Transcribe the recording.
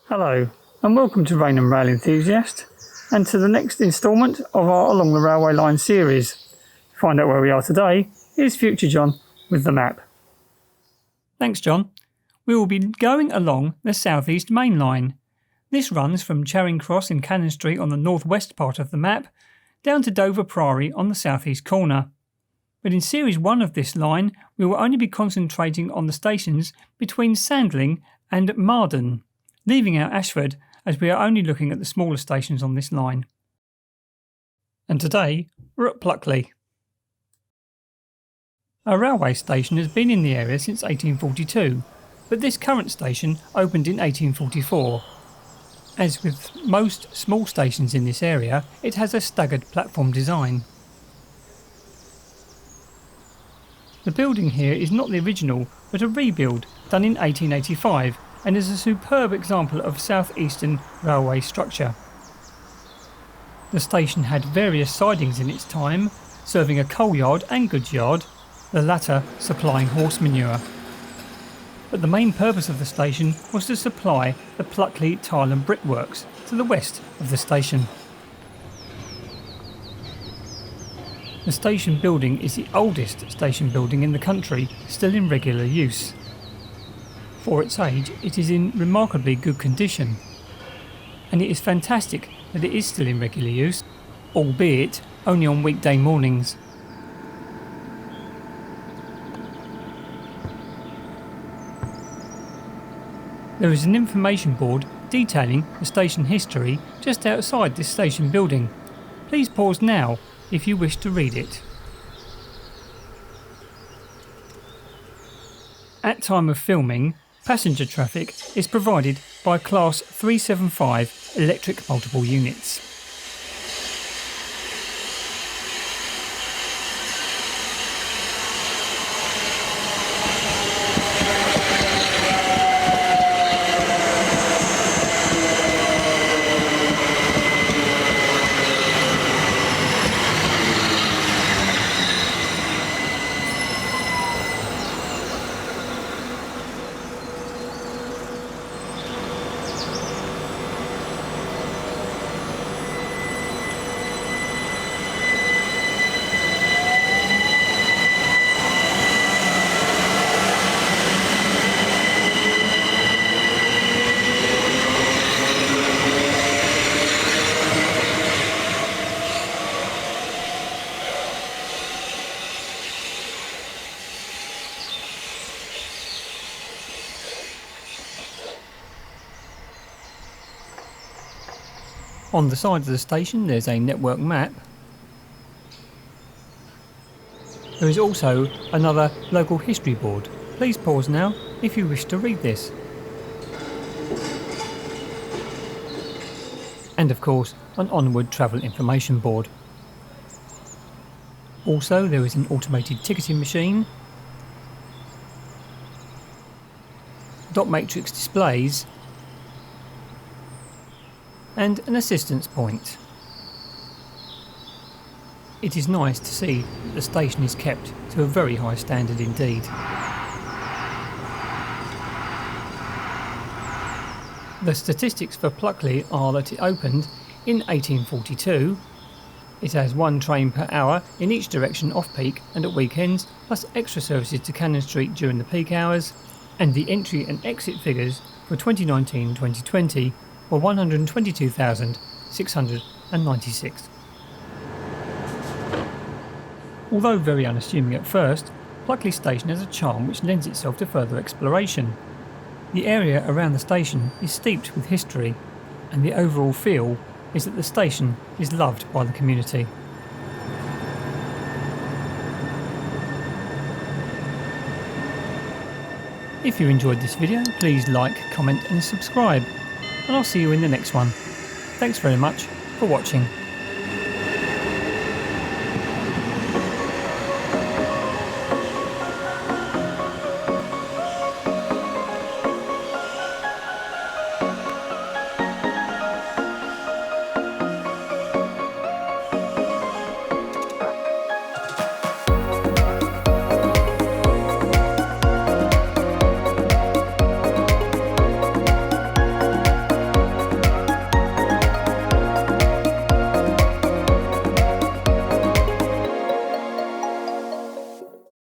Hello and welcome to Rain and Rail Enthusiast and to the next instalment of our Along the Railway Line series. To find out where we are today, here's Future John with the map. Thanks John. We will be going along the South East Main Line. This runs from Charing Cross in Cannon Street on the northwest part of the map down to Dover Priory on the southeast corner. But in Series 1 of this line we will only be concentrating on the stations between Sandling and Marden, leaving out Ashford as we are only looking at the smaller stations on this line. And today we're at Pluckley. A railway station has been in the area since 1842, but this current station opened in 1844. As with most small stations in this area, it has a staggered platform design. The building here is not the original, but a rebuild done in 1885 and is a superb example of South Eastern railway structure. The station had various sidings in its time, serving a coal yard and goods yard, the latter supplying horse manure. But the main purpose of the station was to supply the Pluckley Tile and Brickworks to the west of the station. The station building is the oldest station building in the country, still in regular use. For its age, it is in remarkably good condition, and it is fantastic that it is still in regular use, albeit only on weekday mornings. There is an information board detailing the station history just outside this station building. Please pause now if you wish to read it. At time of filming, passenger traffic is provided by Class 375 electric multiple units. On the side of the station there's a network map. There is also another local history board. Please pause now if you wish to read this. And of course an onward travel information board. Also there is an automated ticketing machine, dot matrix displays, and an assistance point. It is nice to see that the station is kept to a very high standard indeed. The statistics for Pluckley are that it opened in 1842. It has one train per hour in each direction off-peak and at weekends, plus extra services to Cannon Street during the peak hours, and the entry and exit figures for 2019-2020 were 122,696. Although very unassuming at first, Pluckley Station has a charm which lends itself to further exploration. The area around the station is steeped with history, and the overall feel is that the station is loved by the community. If you enjoyed this video, please like, comment and subscribe, and I'll see you in the next one. Thanks very much for watching.